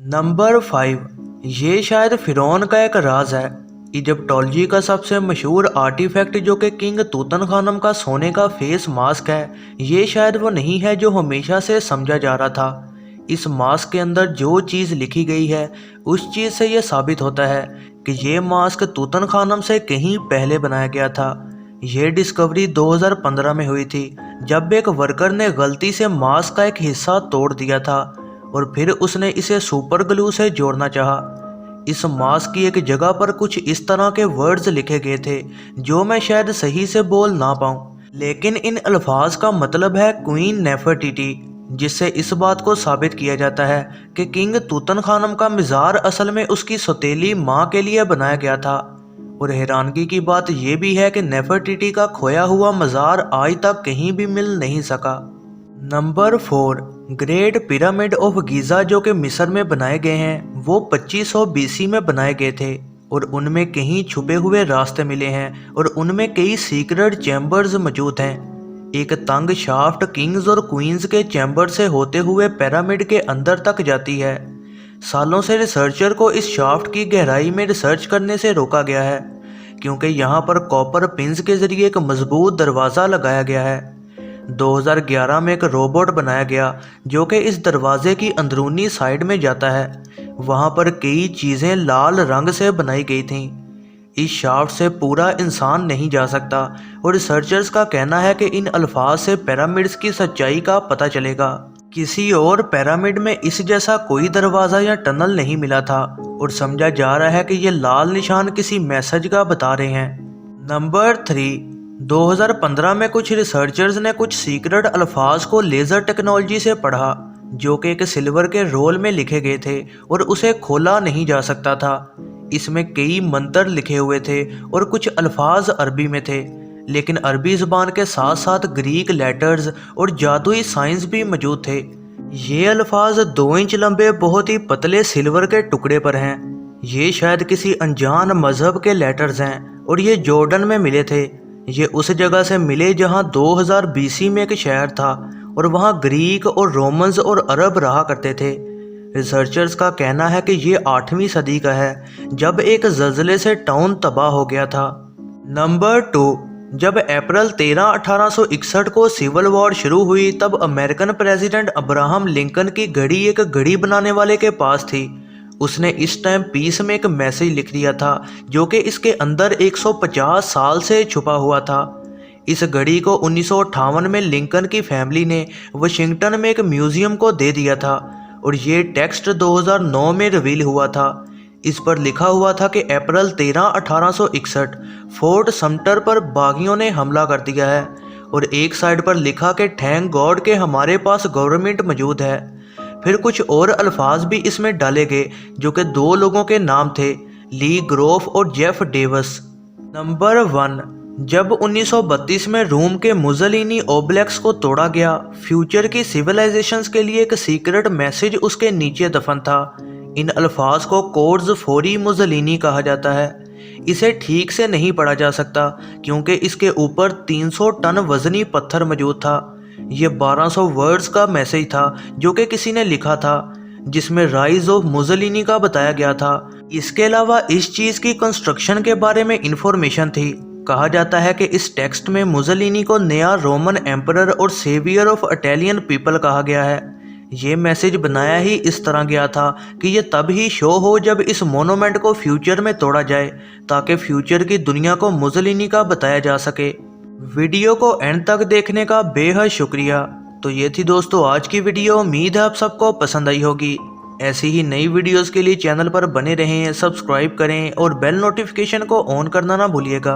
Number 5। ये शायद फिरौन का एक राज है। इजिप्टोलॉजी का सबसे मशहूर आर्टिफैक्ट जो कि किंग तूतनखानम का सोने का फेस मास्क है, ये शायद वो नहीं है जो हमेशा से समझा जा रहा था। इस मास्क के अंदर जो चीज़ लिखी गई है उस चीज़ से ये साबित होता है कि ये मास्क तूतनखानम से कहीं पहले बनाया गया था। ये डिस्कवरी 2015 में हुई थी, जब एक वर्कर ने गलती से मास्क का एक हिस्सा तोड़ दिया था और फिर उसने इसे सुपर ग्लू से जोड़ना चाहा। इस मास्क की एक जगह पर कुछ इस तरह के वर्ड्स लिखे गए थे जो मैं शायद सही से बोल ना पाऊँ, लेकिन इन अल्फाज का मतलब है क्वीन नेफरटिटी, जिससे इस बात को साबित किया जाता है कि किंग तूतनखानम का मज़ार असल में उसकी सौतेली माँ के लिए बनाया गया था। और हैरानगी की बात यह भी है कि नेफरटिटी का खोया हुआ मज़ार आज तक कहीं भी मिल नहीं सका। Number 4। Great pyramid of Giza जो कि मिस्र में बनाए गए हैं, वो 2500 BC में बनाए गए थे और उनमें कहीं छुपे हुए रास्ते मिले हैं और उनमें कई सीक्रेट चैम्बर्स मौजूद हैं। एक तंग शाफ्ट किंग्स और क्वींस के चैम्बर से होते हुए पिरामिड के अंदर तक जाती है। सालों से रिसर्चर को इस शाफ्ट की गहराई में रिसर्च करने से रोका गया है क्योंकि यहाँ पर कॉपर पिंस के जरिए एक मजबूत दरवाज़ा लगाया गया है। 2011 में एक रोबोट बनाया गया जो कि इस दरवाजे की अंदरूनी साइड में जाता है। वहाँ पर कई चीज़ें लाल रंग से बनाई गई थीं। इस शाफ्ट से पूरा इंसान नहीं जा सकता और रिसर्चर्स का कहना है कि इन अल्फाज से पिरामिड्स की सच्चाई का पता चलेगा। किसी और पिरामिड में इस जैसा कोई दरवाज़ा या टनल नहीं मिला था और समझा जा रहा है कि ये लाल निशान किसी मैसेज का बता रहे हैं। नंबर 3। 2015 में कुछ रिसर्चर्स ने कुछ सीक्रेट अल्फाज को लेज़र टेक्नोलॉजी से पढ़ा जो कि एक सिल्वर के रोल में लिखे गए थे और उसे खोला नहीं जा सकता था। इसमें कई मंत्र लिखे हुए थे और कुछ अल्फाज अरबी में थे, लेकिन अरबी ज़ुबान के साथ साथ ग्रीक लेटर्स और जादुई साइंस भी मौजूद थे। ये अल्फाज 2 इंच लंबे बहुत ही पतले सिल्वर के टुकड़े पर हैं। ये शायद किसी अनजान मजहब के लेटर्स हैं और ये जॉर्डन में मिले थे। ये उस जगह से मिले जहां 2000 BC में एक शहर था और वहां ग्रीक और रोमन्स और अरब रहा करते थे। रिसर्चर्स का कहना है कि ये 8वीं सदी का है जब एक ज़लज़ले से टाउन तबाह हो गया था। नंबर 2। जब अप्रैल 13, 1861 को सिविल वॉर शुरू हुई तब अमेरिकन प्रेसिडेंट अब्राहम लिंकन की घड़ी एक घड़ी बनाने वाले के पास थी। उसने इस टाइम पीस में एक मैसेज लिख दिया था जो कि इसके अंदर 150 साल से छुपा हुआ था। इस घड़ी को 1958 में लिंकन की फैमिली ने वाशिंगटन में एक म्यूज़ियम को दे दिया था और ये टेक्स्ट 2009 में रिवील हुआ था। इस पर लिखा हुआ था कि अप्रैल 13, 1861 फोर्ट समटर पर बागियों ने हमला कर दिया है और एक साइड पर लिखा कि थैंक गॉड के हमारे पास गवर्नमेंट मौजूद है। फिर कुछ और अल्फाज भी इसमें डाले गए जो कि 2 लोगों के नाम थे, ली ग्रोफ और जेफ डेविस। नंबर 1। जब 1932 में रोम के मुसोलिनी ओब्लेक्स को तोड़ा गया, फ्यूचर की सिविलाइजेशंस के लिए एक सीक्रेट मैसेज उसके नीचे दफन था। इन अल्फाज को कोड्स फोरी मुसोलिनी कहा जाता है। इसे ठीक से नहीं पढ़ा जा सकता क्योंकि इसके ऊपर 300 टन वजनी पत्थर मौजूद था। ये 1200 वर्ड्स का मैसेज था जो कि किसी ने लिखा था जिसमें राइज ऑफ मुसोलिनी का बताया गया था। इसके अलावा इस चीज़ की कंस्ट्रक्शन के बारे में इंफॉर्मेशन थी। कहा जाता है कि इस टेक्स्ट में मुसोलिनी को नया रोमन एम्परर और सेवियर ऑफ इटालियन पीपल कहा गया है। ये मैसेज बनाया ही इस तरह गया था कि ये तब ही शो हो जब इस मोनूमेंट को फ्यूचर में तोड़ा जाए ताकि फ्यूचर की दुनिया को मुसोलिनी का बताया जा सके। वीडियो को एंड तक देखने का बेहद शुक्रिया। तो ये थी दोस्तों आज की वीडियो। उम्मीद है आप सबको पसंद आई होगी। ऐसी ही नई वीडियोस के लिए चैनल पर बने रहें, सब्सक्राइब करें और बेल नोटिफिकेशन को ऑन करना ना भूलिएगा।